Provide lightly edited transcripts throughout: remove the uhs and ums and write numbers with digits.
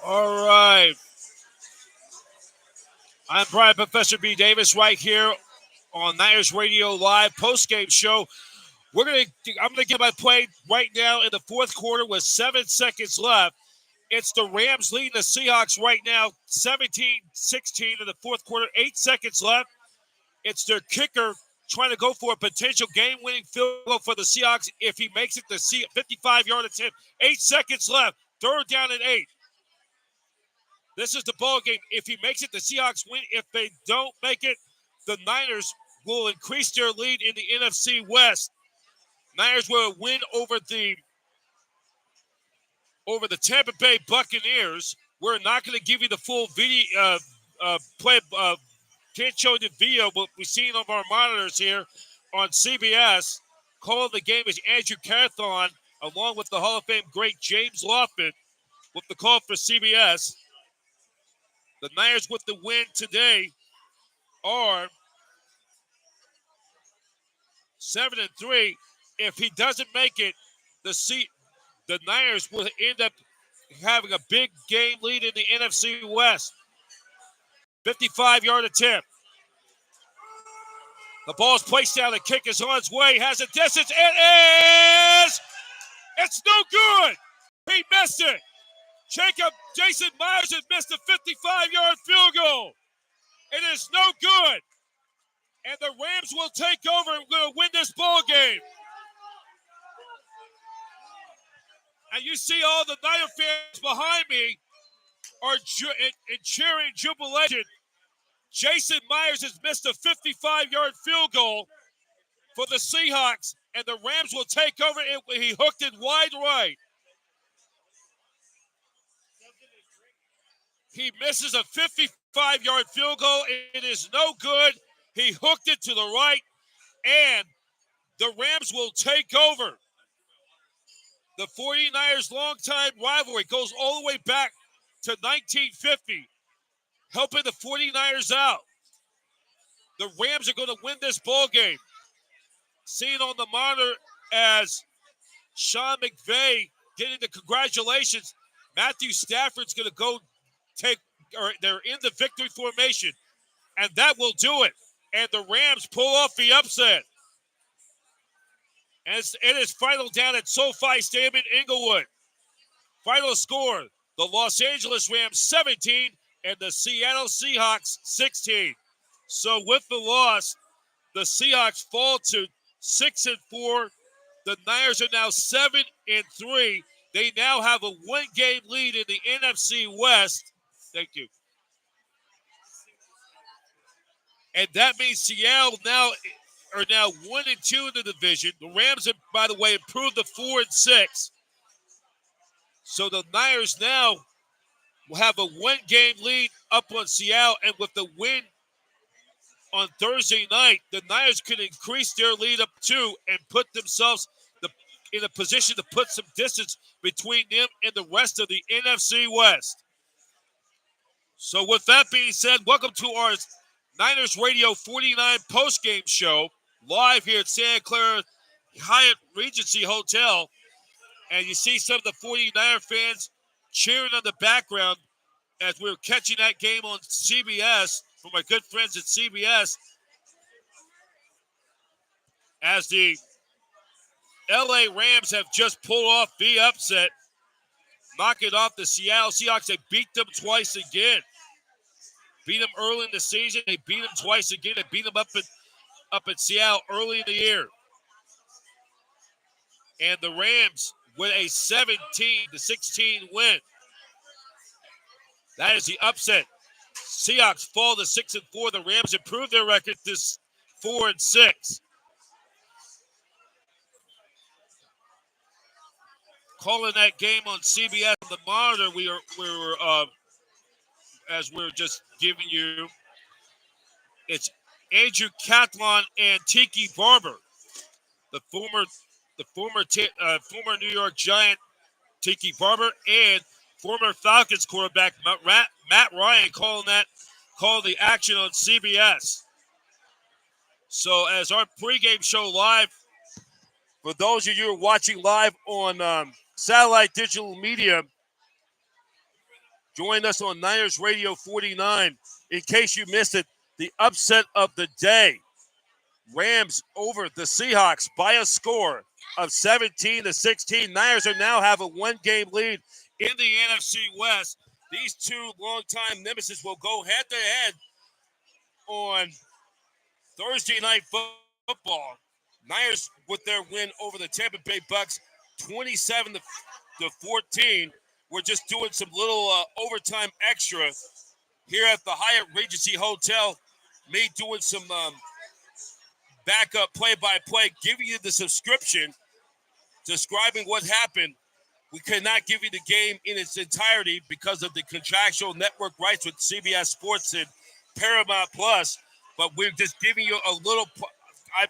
All right. I'm Brian Professor B. Davis right here on Niners Radio Live postgame show. I'm gonna give my play right now in the fourth quarter with 7 seconds left. It's the Rams leading the Seahawks right now, 17-16 in the fourth quarter, 8 seconds left. It's their kicker trying to go for a potential game-winning field goal for the Seahawks. If he makes it, the 55-yard attempt. 8 seconds left. Third down and 8. This is the ball game. If he makes it, the Seahawks win. If they don't make it, the Niners will increase their lead in the NFC West. Niners will win over the Tampa Bay Buccaneers. We're not going to give you the full video play. Can't show the video, but we've seen on our monitors here on CBS. Calling the game is Andrew Carthon, along with the Hall of Fame great James Lofton, with the call for CBS. The Niners with the win today are 7-3. If he doesn't make it, the Niners will end up having a big game lead in the NFC West. 55-yard attempt. The ball is placed down. The kick is on its way. Has a distance. It's no good. He missed it. Jason Myers has missed a 55-yard field goal. It is no good. And the Rams will take over and will win this ball game. And you see all the Niner fans behind me are cheering jubilation. Jason Myers has missed a 55-yard field goal for the Seahawks, and the Rams will take over. He hooked it wide right. He misses a 55-yard field goal. It is no good. He hooked it to the right, and the Rams will take over. The 49ers' longtime rivalry goes all the way back to 1950, helping the 49ers out. The Rams are going to win this ball game. Seen on the monitor as Sean McVay getting the congratulations. Matthew Stafford's going to go they're in the victory formation, and that will do it. And the Rams pull off the upset. And it is final down at SoFi Stadium in Inglewood. Final score, the Los Angeles Rams 17 and the Seattle Seahawks 16. So with the loss, the Seahawks fall to 6-4. The Niners are now 7-3. They now have a one-game lead in the NFC West. Thank you. And that means Seattle are now 1-2 in the division. The Rams have, by the way, improved to 4-6. So the Niners now will have a one-game lead up on Seattle, and with the win on Thursday night, the Niners can increase their lead up 2 and put themselves in a position to put some distance between them and the rest of the NFC West. So with that being said, welcome to our Niners Radio 49 postgame show, live here at Santa Clara Hyatt Regency Hotel. And you see some of the 49er fans cheering on the background as we're catching that game on CBS from my good friends at CBS, as the LA Rams have just pulled off the upset, knocking off the Seattle Seahawks. They beat them twice again. Beat them early in the season. They beat them twice again. They beat them up in Seattle early in the year. And the Rams with a 17-16 win. That is the upset. Seahawks fall to 6-4. The Rams improve their record to 4-6. Calling that game on CBS on the monitor, as we're just giving you, it's Andrew Catlon and Tiki Barber, the former New York Giant Tiki Barber, and former Falcons quarterback Matt Ryan calling the action on CBS. So as our pregame show live, for those of you who are watching live on satellite digital media, Join us on Niners Radio 49. In case you missed it, the upset of the day. Rams over the Seahawks by a score of 17-16. Niners are now have a one-game lead in the NFC West. These two longtime nemesis will go head-to-head on Thursday Night Football. Niners with their win over the Tampa Bay Bucs, 27-14. We're just doing some little overtime extra here at the Hyatt Regency Hotel. Me doing some backup play-by-play, giving you the subscription, describing what happened. We cannot give you the game in its entirety because of the contractual network rights with CBS Sports and Paramount Plus, but we're just giving you a little,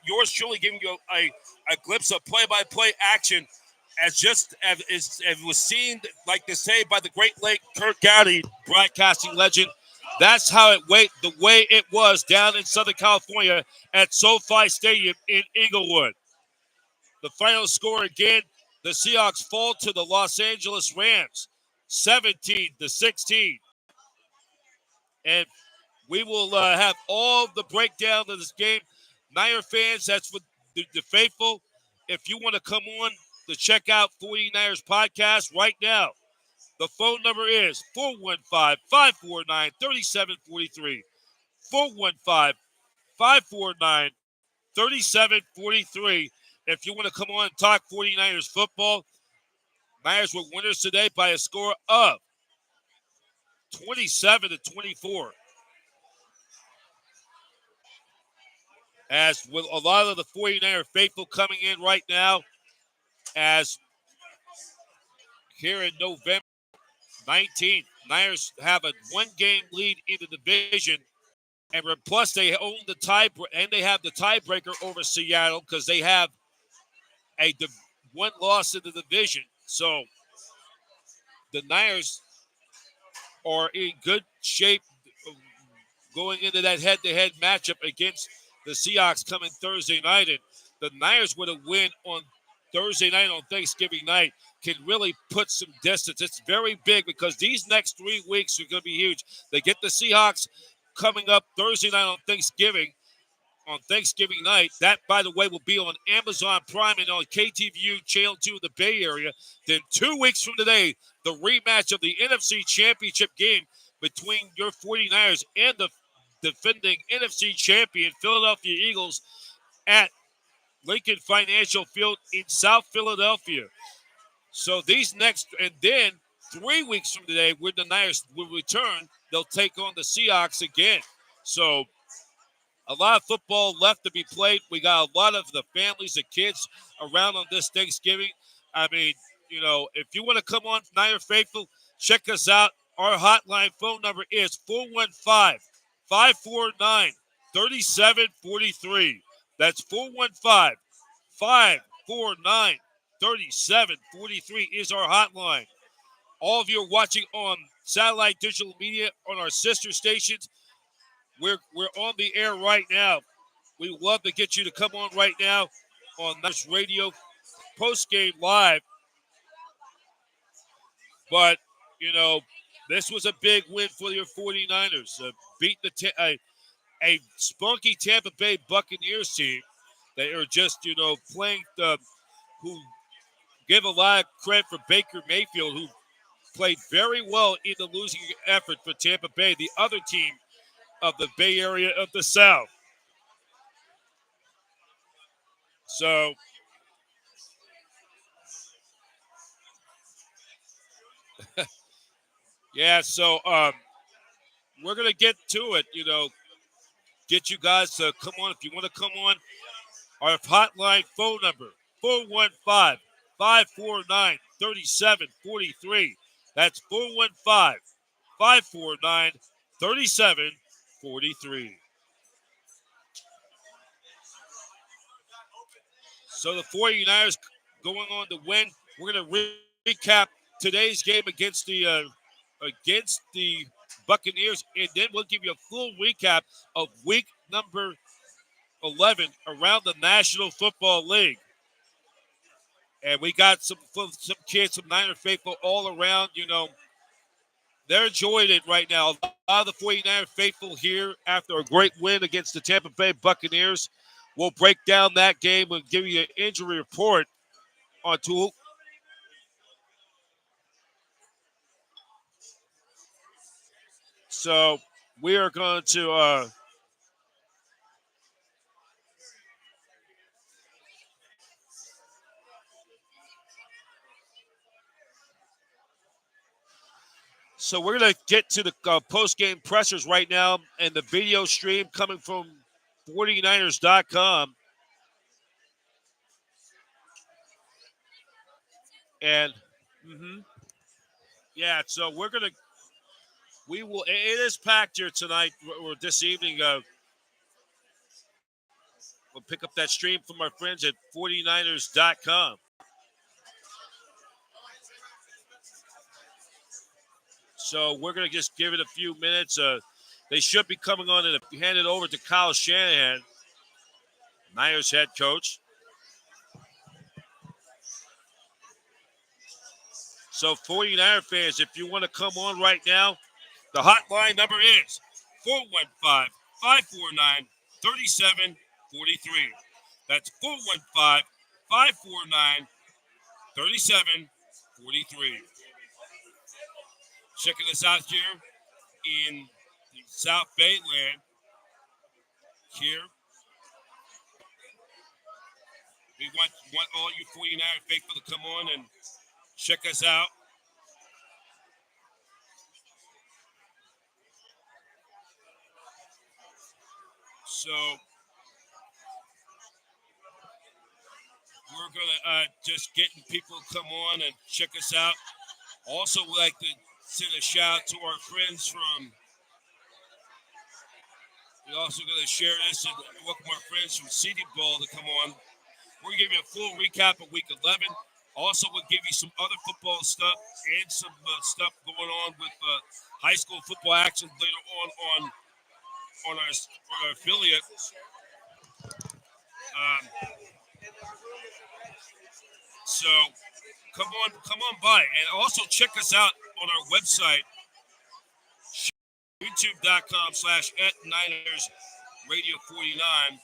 yours truly giving you a glimpse of play-by-play action as was seen, like they say, by the Great Lake Kirk Gowdy, broadcasting legend. That's how the way it was down in Southern California at SoFi Stadium in Inglewood. The final score again, the Seahawks fall to the Los Angeles Rams, 17-16. And we will have all the breakdown of this game. Niner fans, that's for the faithful. If you want to come on to check out 49ers podcast right now, the phone number is 415-549-3743. 415-549-3743. If you want to come on and talk 49ers football, Niners were winners today by a score of 27-24. As with a lot of the 49er faithful coming in right now, as here in November 19th, Niners have a one-game lead in the division, and plus they own the tie, and they have the tiebreaker over Seattle because they have one loss in the division. So the Niners are in good shape going into that head-to-head matchup against the Seahawks coming Thursday night. And the Niners with a win on Thursday night on Thanksgiving night can really put some distance. It's very big because these next 3 weeks are going to be huge. They get the Seahawks coming up Thursday night on Thanksgiving night. That, by the way, will be on Amazon Prime and on KTVU Channel 2 in the Bay Area. Then 2 weeks from today, the rematch of the NFC Championship game between your 49ers and the defending NFC champion Philadelphia Eagles at Lincoln Financial Field in South Philadelphia. So and then 3 weeks from today, when the Niners will return, they'll take on the Seahawks again. So a lot of football left to be played. We got a lot of the families and kids around on this Thanksgiving. I mean, if you want to come on, Niner Faithful, check us out. Our hotline phone number is 415-549-3743. That's 415-549-3743 is our hotline. All of you are watching on satellite digital media on our sister stations. We're on the air right now. We would love to get you to come on right now on this radio postgame live. But, this was a big win for your 49ers. Beat a spunky Tampa Bay Buccaneers team. They are just, playing who give a lot of credit for Baker Mayfield, who played very well in the losing effort for Tampa Bay, the other team of the Bay Area of the South. So, yeah, so we're going to get to it, get you guys to come on. If you want to come on, our hotline phone number, 415-549-3743. That's 415-549-3743. So the 49ers going on to win. We're going to recap today's game against the Buccaneers, and then we'll give you a full recap of week number 11 around the National Football League. And we got some kids, some Niner faithful all around, they're enjoying it right now. A lot of the 49er faithful here after a great win against the Tampa Bay Buccaneers. We'll break down that game and give you an injury report on Tool. So we are going to so we're going to get to the post-game pressers right now and the video stream coming from 49ers.com. And yeah, so we will, it is packed here tonight or this evening. We'll pick up that stream from our friends at 49ers.com. So we're going to just give it a few minutes. They should be coming on and hand it over to Kyle Shanahan, Niners head coach. So 49er fans, if you want to come on right now, the hotline number is 415-549-3743. That's 415-549-3743. Checking us out here in the South Bay land. Here, we want all you 49er faithful to come on and check us out. So we're gonna just getting people to come on and check us out. Also, we'd like to send a shout out to our friends from. We're also going to share this and welcome our friends from City Bowl to come on. We're going to give you a full recap of Week 11. Also, we'll give you some other football stuff and some stuff going on with high school football action later on our affiliate. So come on by, and also check us out on our website, youtube.com/@NinersRadio49.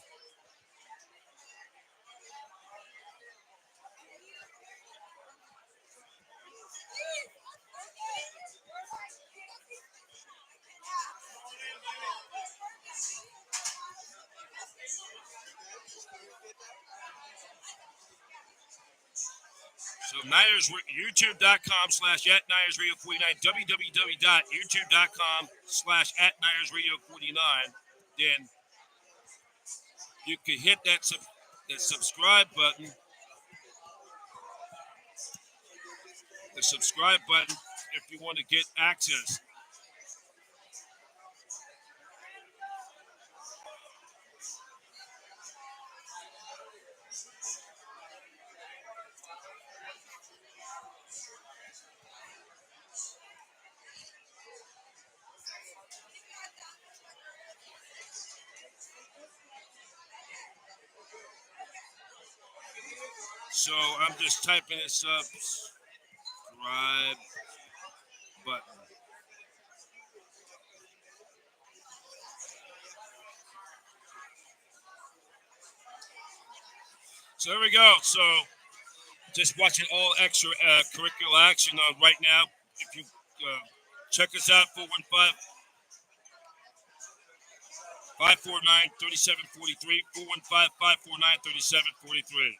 So Niners, youtube.com/@NinersRadio49, www.youtube.com/@NinersRadio49. Then you can hit that subscribe button. The subscribe button if you want to get access. So I'm just typing this up. Subscribe button. So there we go. So just watching all extra curricular action on right now. If you check us out, 415-549-3743, 415-549-3743.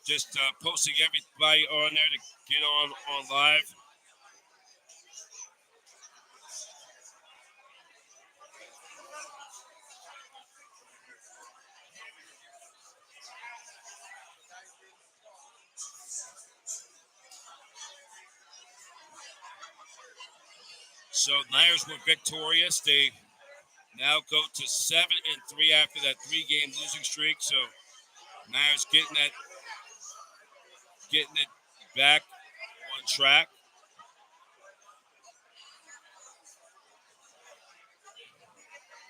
Just posting everybody on there to get on live. So Niners were victorious. They now go to 7-3 after that 3-game losing streak. So Niners getting it back on track.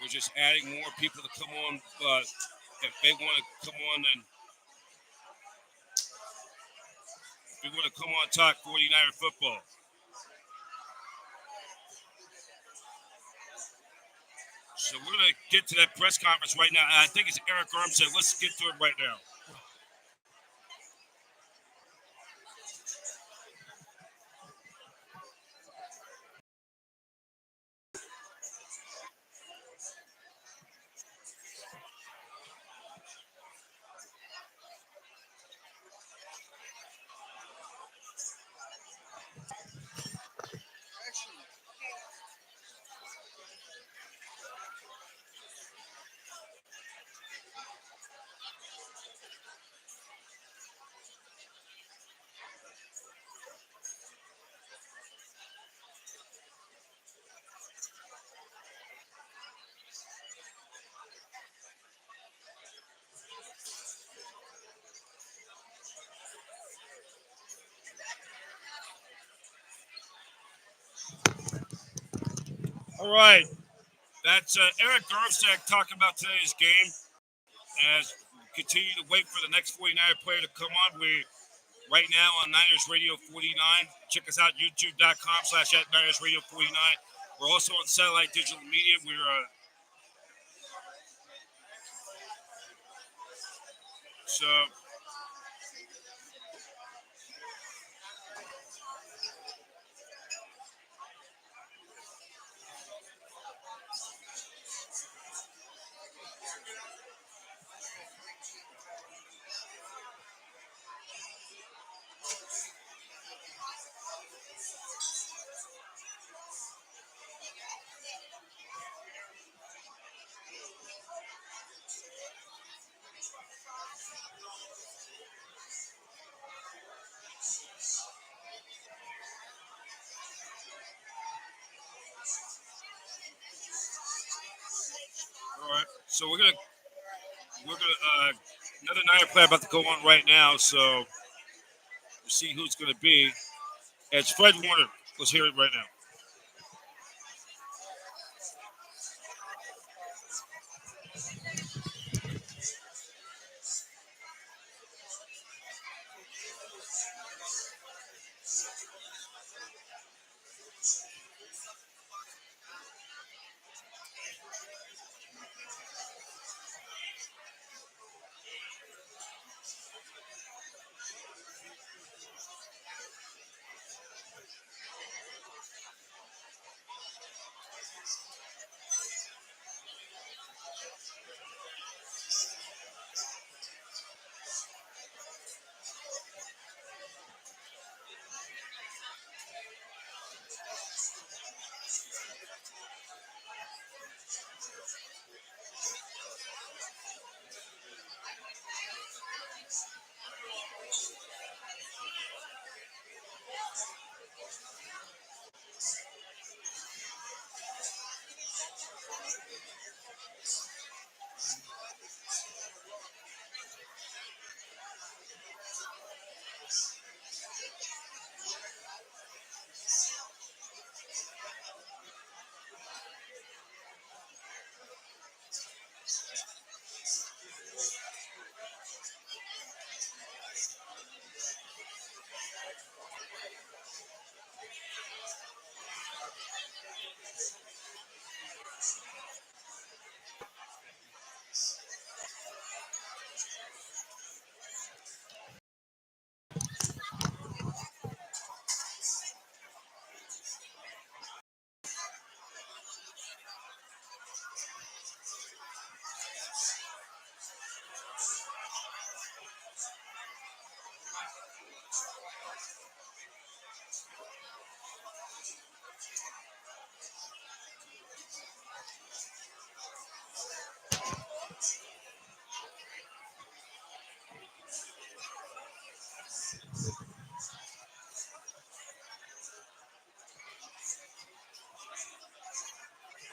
We're just adding more people to come on, but if they want to come on and we want to come on talk 49er football. So we're going to get to that press conference right now. I think it's Eric Armstead. Let's get to it right now. All right. That's Eric Armstead talking about today's game. As we continue to wait for the next 49er player to come on, we right now on Niners Radio 49. Check us out, youtube.com/@Niners Radio 49. We're also on satellite digital media. We're so. All right. So we're gonna another Niner player about to go on right now. So we'll see who's gonna be. It's Fred Warner. Let's hear it right now.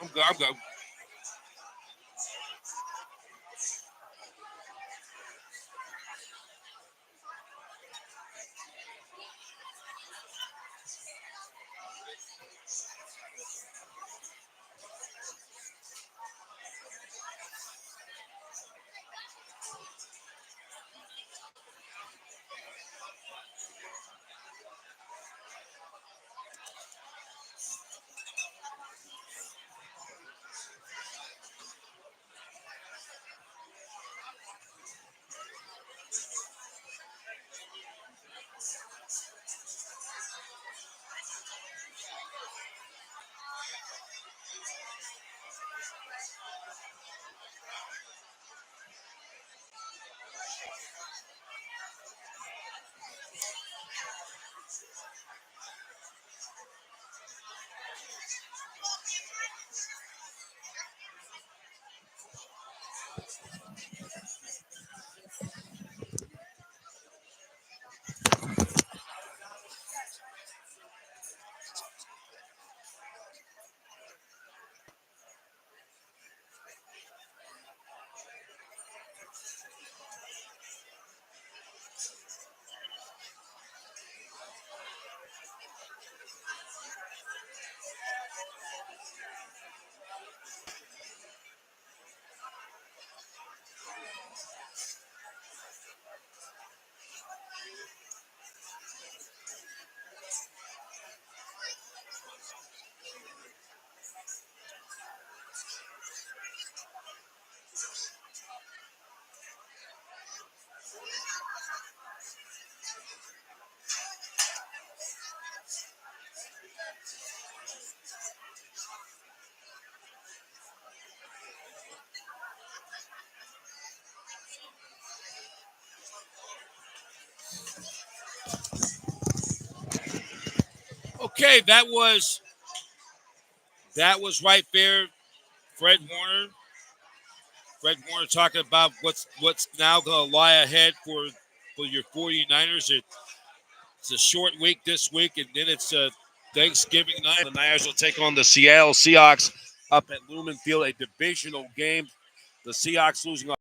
I'm good. Okay, that was right there. Fred Warner. Fred Warner talking about what's now going to lie ahead for your 49ers. It's a short week this week, and then it's Thanksgiving night. The Niners will take on the Seattle Seahawks up at Lumen Field, a divisional game. The Seahawks losing on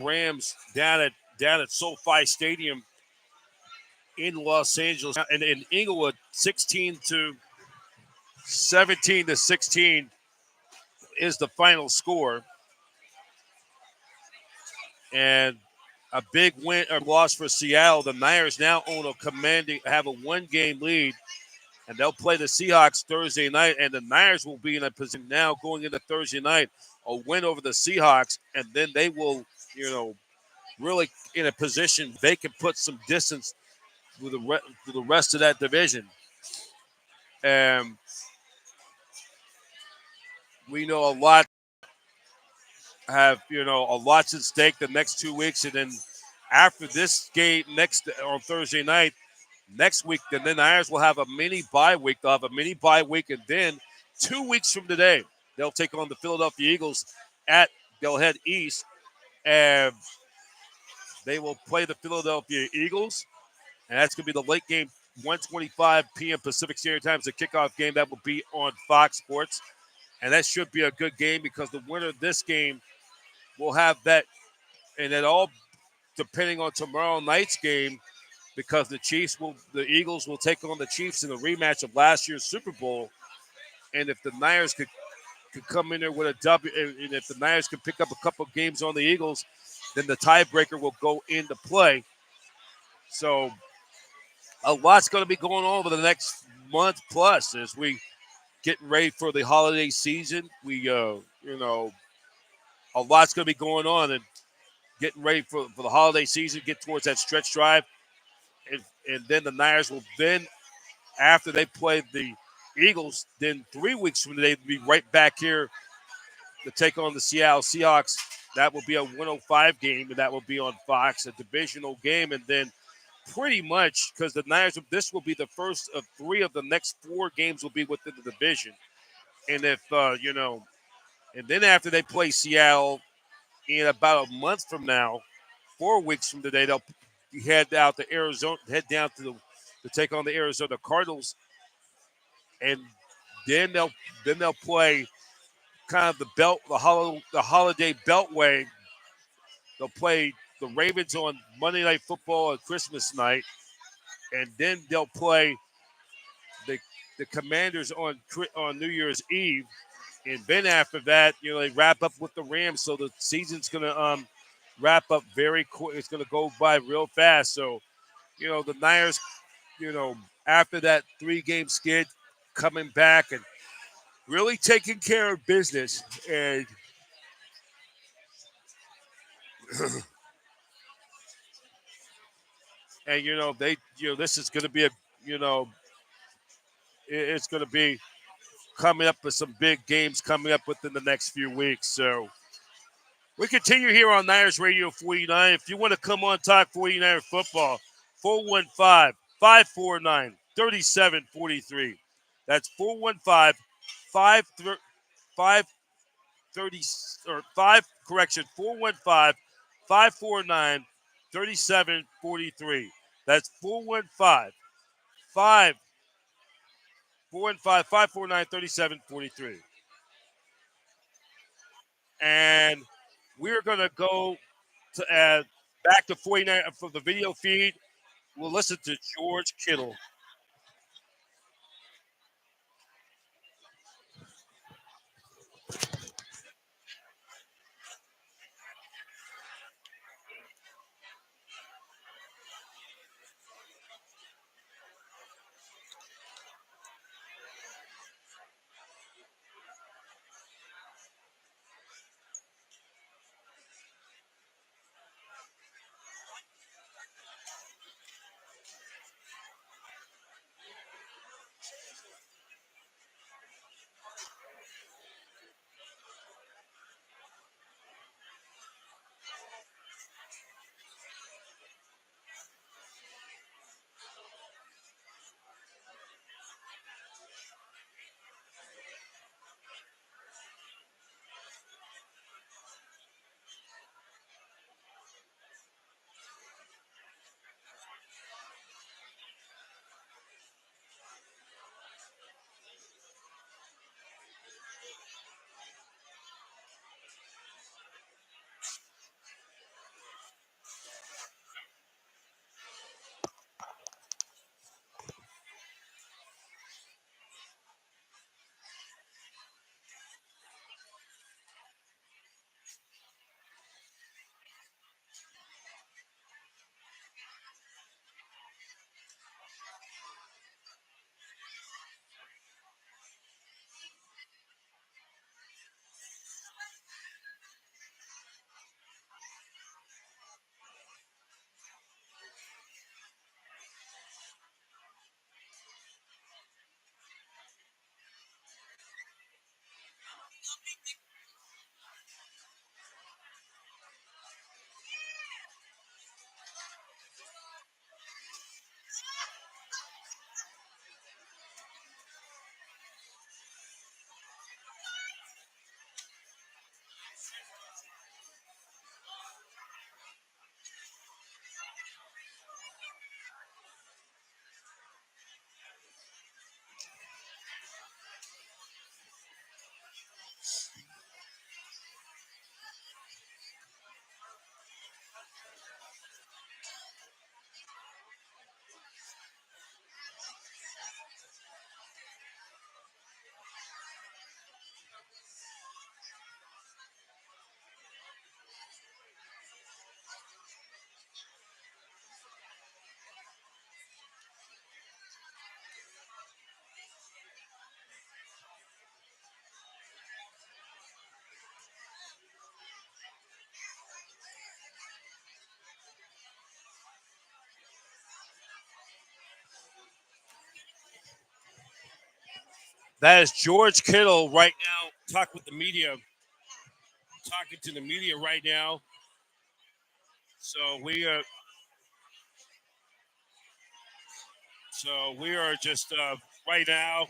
Rams down at SoFi Stadium in Los Angeles and in Inglewood, 17 to 16 is the final score. And a big win or loss for Seattle. The Niners now have a one-game lead, and they'll play the Seahawks Thursday night. And the Niners will be in a position now going into Thursday night, a win over the Seahawks, and then they will, really in a position they can put some distance through the rest of that division. And we know a lot have a lot's at stake the next 2 weeks, and then after this game next on Thursday night. Next week, then the Niners will have a mini bye week. They'll have a mini bye week, and then 2 weeks from today, they'll take on the Philadelphia Eagles they'll head east, and they will play the Philadelphia Eagles, and that's going to be the late game, 1:25 p.m. Pacific Standard Time is the kickoff game. That will be on Fox Sports, and that should be a good game because the winner of this game will have that, and it all depending on tomorrow night's game, because the Eagles will take on the Chiefs in the rematch of last year's Super Bowl. And if the Niners could come in there with a W, and if the Niners can pick up a couple of games on the Eagles, then the tiebreaker will go into play. So a lot's going to be going on over the next month plus as we getting ready for the holiday season. A lot's going to be going on and getting ready for the holiday season, get towards that stretch drive. And then the Niners will then, after they play the Eagles, then 3 weeks from today, they'll be right back here to take on the Seattle Seahawks. That will be a 105 game, and that will be on Fox, a divisional game. And then pretty much, because the Niners, this will be the first of 3 of the next 4 games will be within the division. And and then after they play Seattle in about a month from now, 4 weeks from today, they'll head down to take on the Arizona Cardinals, and then they'll play kind of the holiday beltway. They'll play the Ravens on Monday Night Football on Christmas night, and then they'll play the Commanders on New Year's Eve, and then after that, they wrap up with the Rams. So the season's gonna wrap up very quick. It's gonna go by real fast. So the Niners, after that 3-game skid, coming back and really taking care of business. And and this is going to be it's going to be coming up with some big games coming up within the next few weeks. So we continue here on Niners Radio 49. If you want to come on talk 49er football, 415-549-3743. That's 415 530 or 5 correction 415 549-3743. That's 415 549-3743. And we're going to go to back to 49 from the video feed. We'll listen to George Kittle. That is George Kittle right now talking with the media, talking to the media right now. So we are just right now.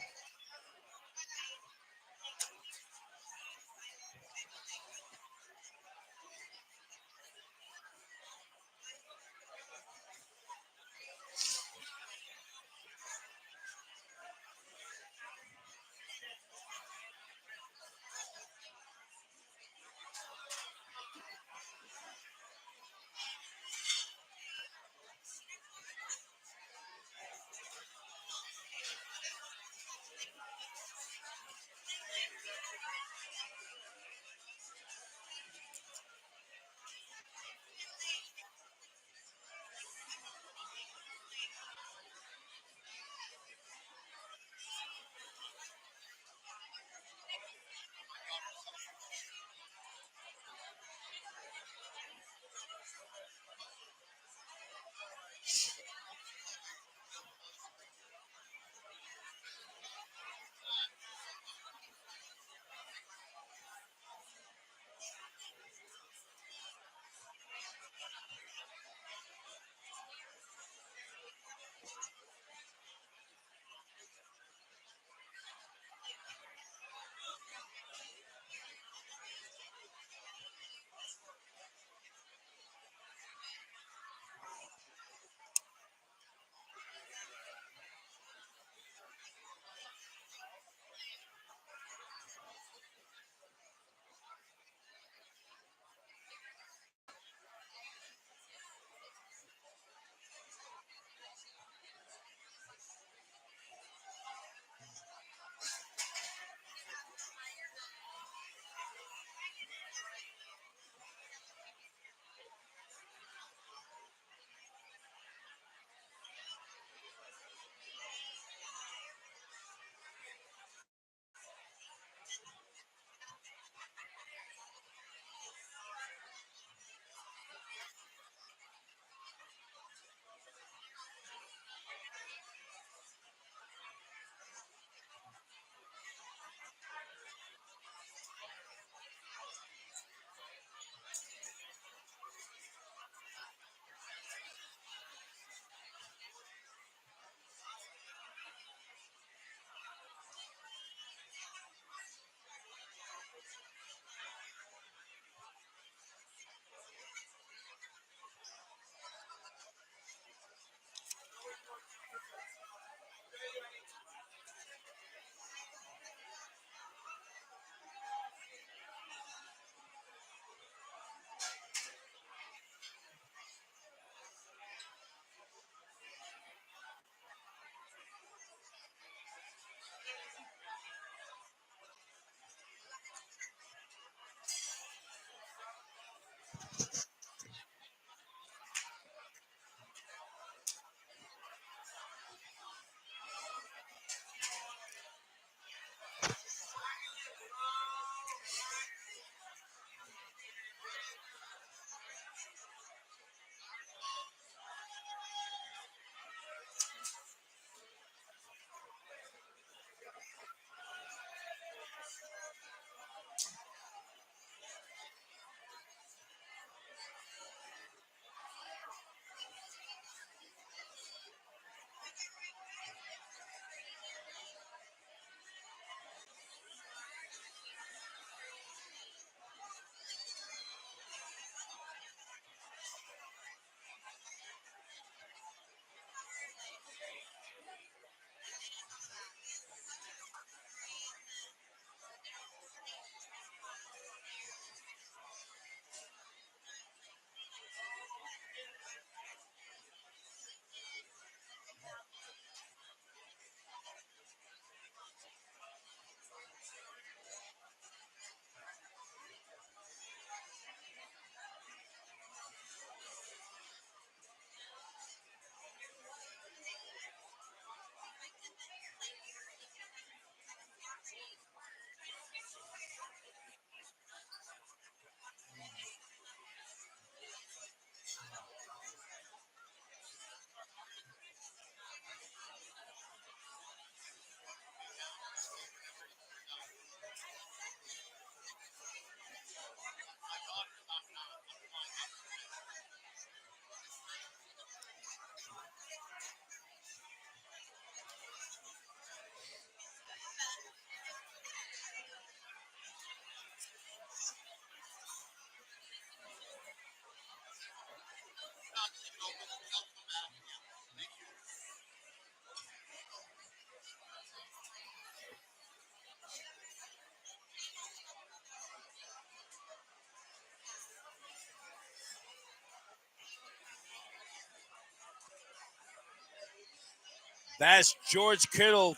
That's George Kittle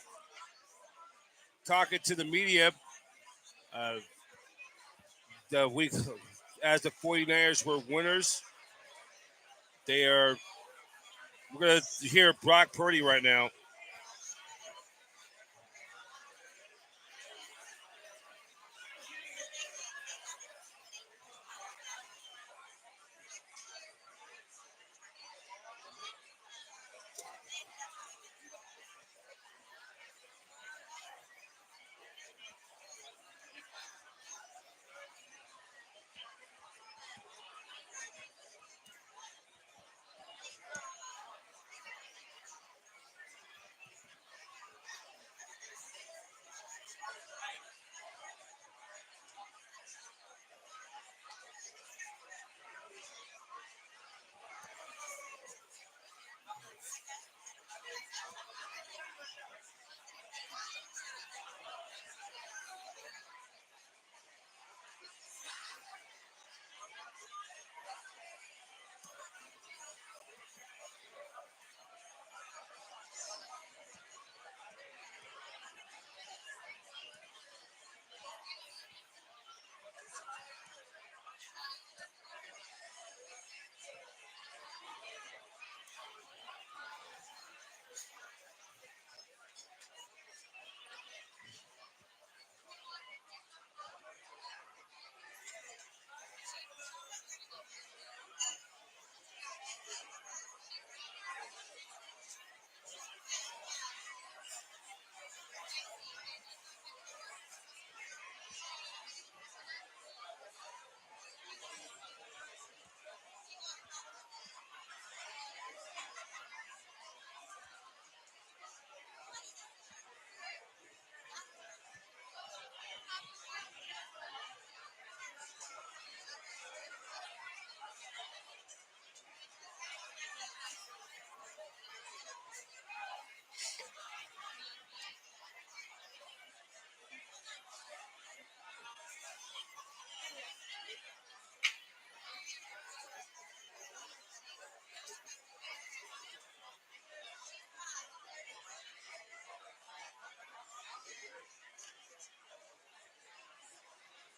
talking to the media. Uh, the week as the 49ers were winners. They are. We're gonna hear Brock Purdy right now.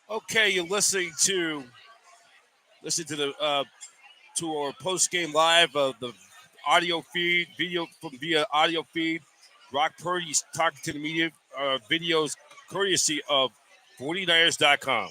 Okay, you're listen to the to our post game live of the audio feed, video from via audio feed. Brock Purdy's talking to the media. Videos courtesy of 49ers.com.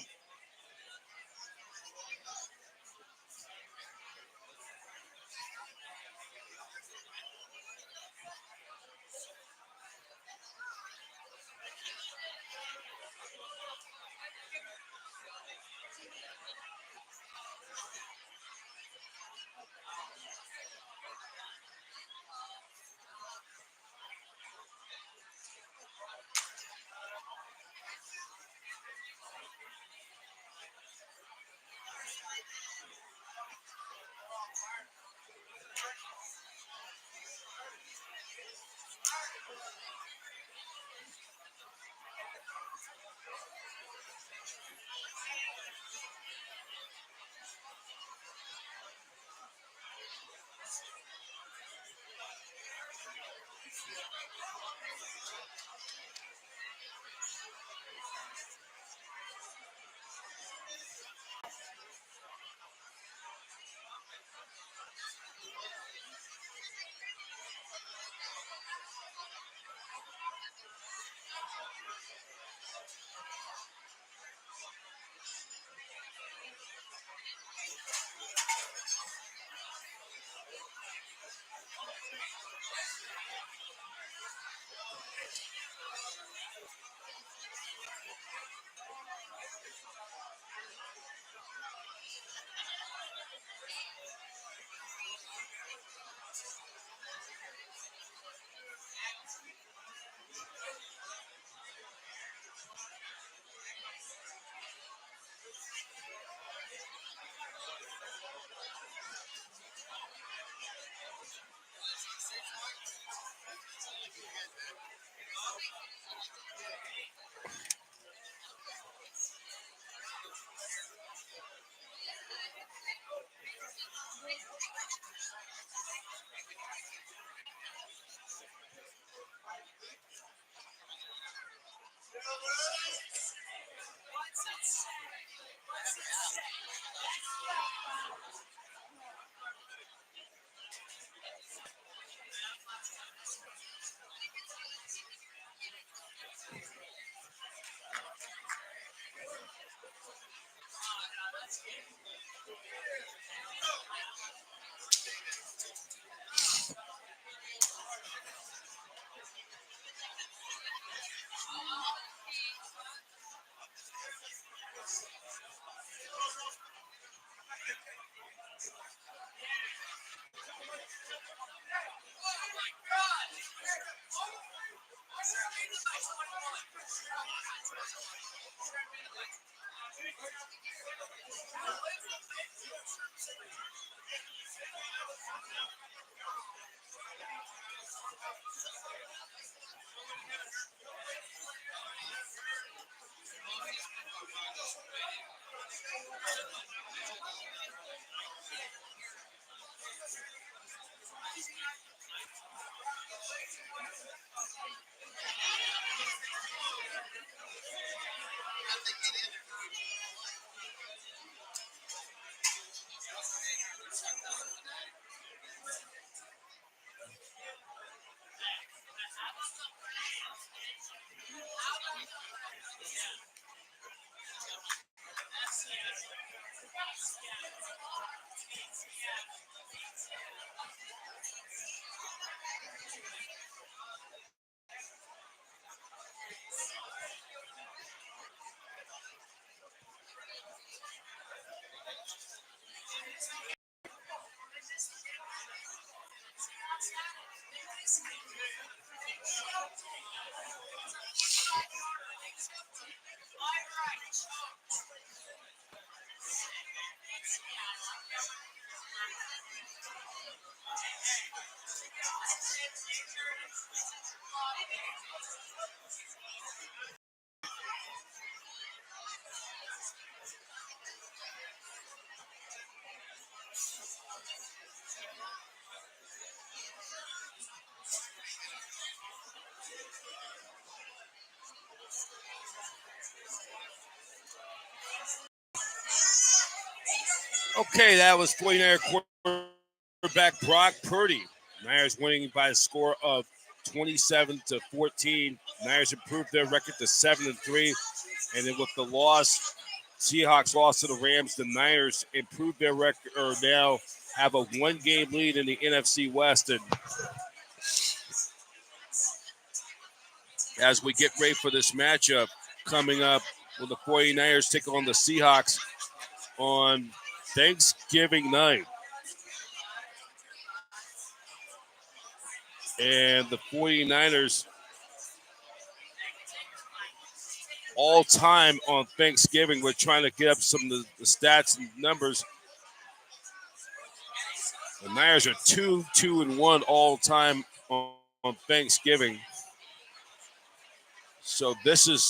Okay, that was 49er quarterback Brock Purdy. Niners winning by a score of 27-14. Niners improved their record to 7-3, and then with the loss, Seahawks lost to the Rams. The Niners improved their record, or now have a one-game lead in the NFC West. And as we get ready for this matchup coming up, when the 49ers take on the Seahawks on Thanksgiving night. And the 49ers all time on Thanksgiving, we're trying to get up some of the stats and numbers. The Niners are 2-1 all time on Thanksgiving. So this is,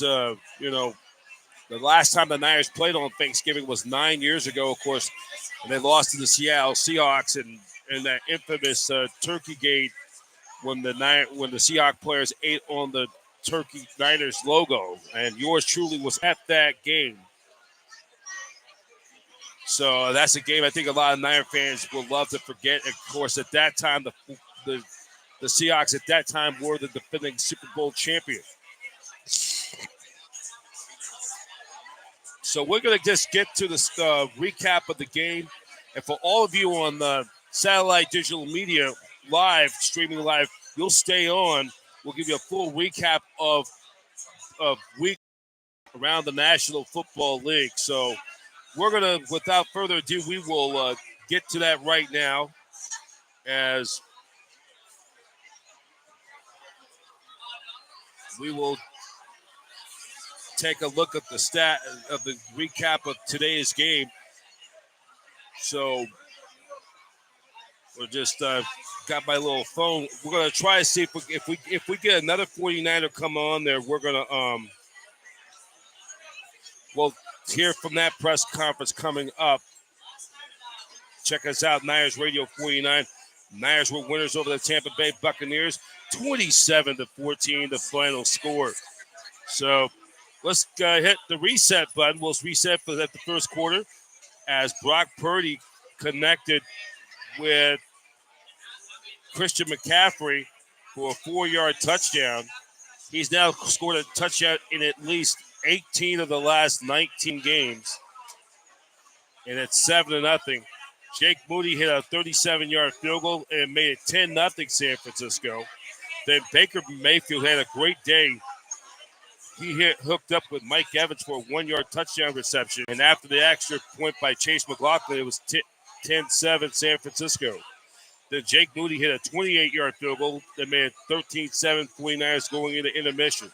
the last time the Niners played on Thanksgiving was 9 years ago, of course, and they lost to the Seattle Seahawks in that infamous Turkey Gate when the Seahawks players ate on the Turkey Niners logo, and yours truly was at that game. So that's a game I think a lot of Niner fans will love to forget. Of course, at that time, the Seahawks at that time were the defending Super Bowl champion. So we're going to just get to the recap of the game. And for all of you on the satellite digital media streaming live, you'll stay on. We'll give you a full recap of week around the National Football League. So we're going to, without further ado, we will get to that right now as we will take a look at the stat of the recap of today's game. So we're just got my little phone. We're going to try to see if we get another 49er come on there, we're going to we'll hear from that press conference coming up. Check us out, Niners Radio 49. Niners were winners over the Tampa Bay Buccaneers, 27-14, the final score. So let's hit the reset button. We'll reset for the first quarter as Brock Purdy connected with Christian McCaffrey for a 4-yard touchdown. He's now scored a touchdown in at least 18 of the last 19 games. And it's 7-0. Jake Moody hit a 37-yard field goal and made it 10-0 San Francisco. Then Baker Mayfield had a great day. He hooked up with Mike Evans for a 1-yard touchdown reception. And after the extra point by Chase McLaughlin, it was 10-7 San Francisco. Then Jake Moody hit a 28-yard field goal that made it 13-7 49ers going into intermission.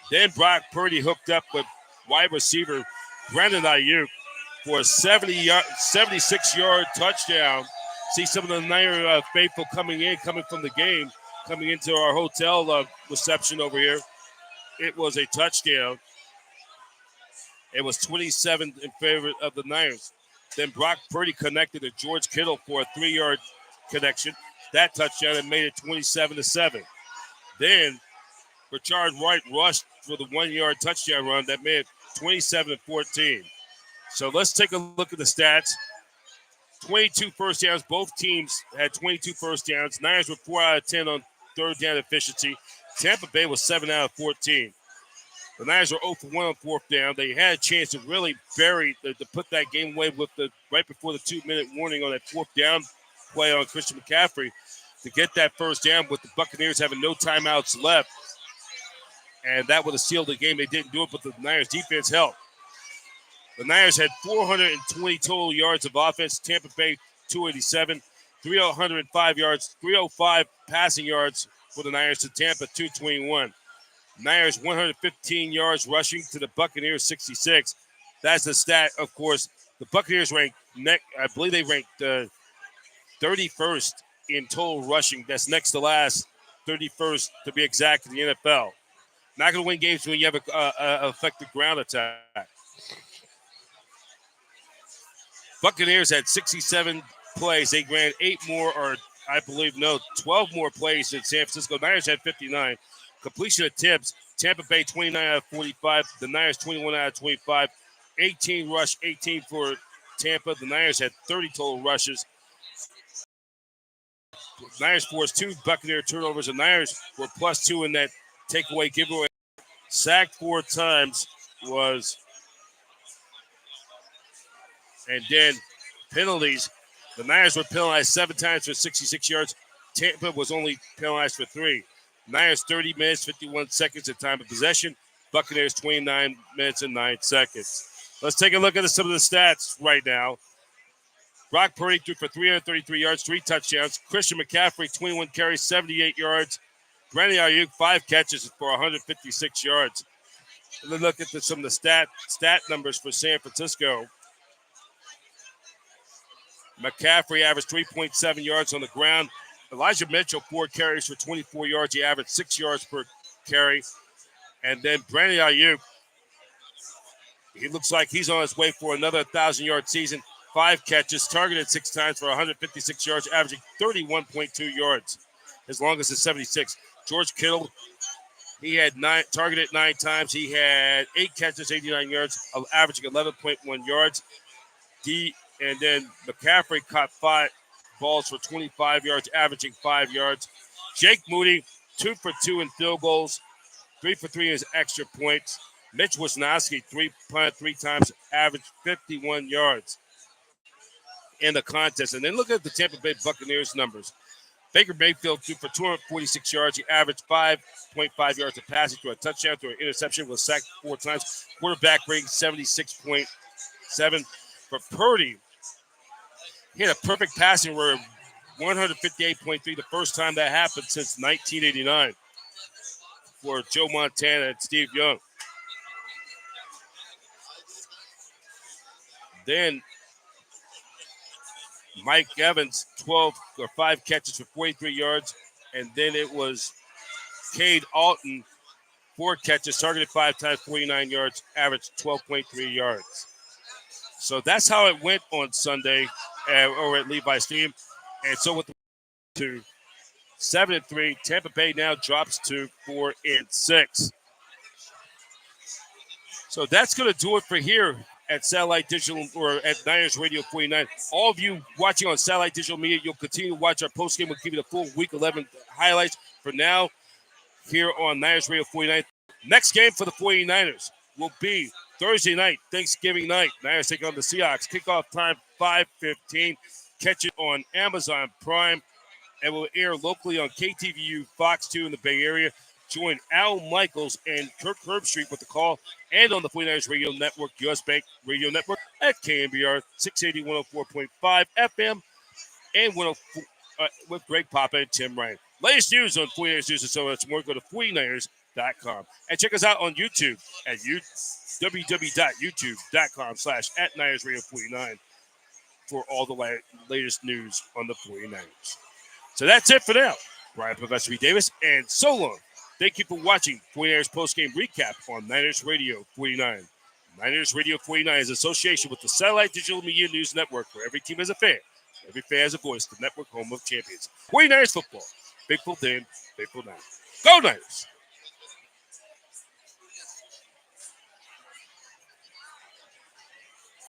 Then Brock Purdy hooked up with wide receiver Brandon Ayuk for a 76-yard touchdown. See some of the Niner faithful coming from the game, coming into our hotel reception over here. It was a touchdown. It was 27 in favor of the Niners. Then Brock Purdy connected to George Kittle for a 3-yard connection. That touchdown and made it 27-7. Then Rashard White rushed for the 1-yard touchdown run that made it 27-14. So let's take a look at the stats. 22 first downs. Both teams had 22 first downs. Niners were 4 out of 10 on third down efficiency. Tampa Bay was 7 out of 14. The Niners were 0 for 1 on fourth down. They had a chance to really to put that game away with right before the 2-minute warning on that fourth down play on Christian McCaffrey to get that first down with the Buccaneers having no timeouts left. And that would have sealed the game. They didn't do it, but the Niners defense helped. The Niners had 420 total yards of offense. Tampa Bay 287, 305 passing yards for the Niners to Tampa 221. Niners 115 yards rushing to the Buccaneers 66. That's the stat, of course. The Buccaneers ranked, I believe they ranked 31st in total rushing. That's next to last, 31st to be exact in the NFL. Not going to win games when you have a effective ground attack. Buccaneers had 67 plays. They ran 12 more plays than San Francisco. Niners had 59. Completion attempts, Tampa Bay 29 out of 45. The Niners 21 out of 25. 18 rush, 18 for Tampa. The Niners had 30 total rushes. The Niners forced 2 Buccaneer turnovers. The Niners were +2 in that takeaway giveaway. Sacked 4 times and then penalties. The Niners were penalized 7 times for 66 yards. Tampa was only penalized for 3. Niners 30 minutes, 51 seconds at time of possession. Buccaneers 29 minutes and 9 seconds. Let's take a look at some of the stats right now. Brock Purdy threw for 333 yards, 3 touchdowns. Christian McCaffrey, 21 carries, 78 yards. Brandon Ayuk, 5 catches for 156 yards. Let's look at some of the stat numbers for San Francisco. McCaffrey averaged 3.7 yards on the ground. Elijah Mitchell, 4 carries for 24 yards. He averaged 6 yards per carry. And then Brandon Ayuk, he looks like he's on his way for another 1,000-yard season. 5 catches, targeted 6 times for 156 yards, averaging 31.2 yards. His longest is 76. George Kittle, he had targeted 9 times. He had 8 catches, 89 yards, averaging 11.1 yards. And then McCaffrey caught 5 balls for 25 yards, averaging 5 yards. Jake Moody, 2 for 2 in field goals, 3 for 3 in his extra points. Mitch Wisnowski, 3 times, averaged 51 yards in the contest. And then look at the Tampa Bay Buccaneers numbers. Baker Mayfield threw for 246 yards. He averaged 5.5 yards of passing to a touchdown, to an interception, was sacked 4 times. Quarterback rating 76.7. For Purdy, he had a perfect passing rate, 158.3, the first time that happened since 1989 for Joe Montana and Steve Young. Then Mike Evans, 5 catches for 43 yards. And then it was Cade Alton, 4 catches, targeted 5 times, 49 yards, averaged 12.3 yards. So that's how it went on Sunday over at Levi Stadium. And so with the 7-3, Tampa Bay now drops to 4-6. So that's going to do it for here at Satellite Digital, or at Niners Radio 49. All of you watching on Satellite Digital Media, you'll continue to watch our postgame. We'll give you the full Week 11 highlights. For now, here on Niners Radio 49. Next game for the 49ers will be Thursday night, Thanksgiving night. Niners take on the Seahawks. Kickoff time, 5:15. Catch it on Amazon Prime. And will air locally on KTVU, Fox 2 in the Bay Area. Join Al Michaels and Kirk Herbstreit with the call, and on the 49ers Radio Network, US Bank Radio Network at KNBR 680 104.5 FM, and with Greg Papa and Tim Ryan. Latest news on 49ers News and so much more. Go to 49ers.com. www.youtube.com. And check us out on YouTube at www.youtube.com/@NinersRadio49 for all the latest news on the 49ers. So that's it for now. Brian Professor Davis, and so long. Thank you for watching 49ers postgame recap on Niners Radio 49. Niners Radio 49 is an association with the Satellite Digital Media News Network, where every team has a fan. Every fan has a voice, the network home of champions. 49ers football. Faithful then, faithful now. Go Niners!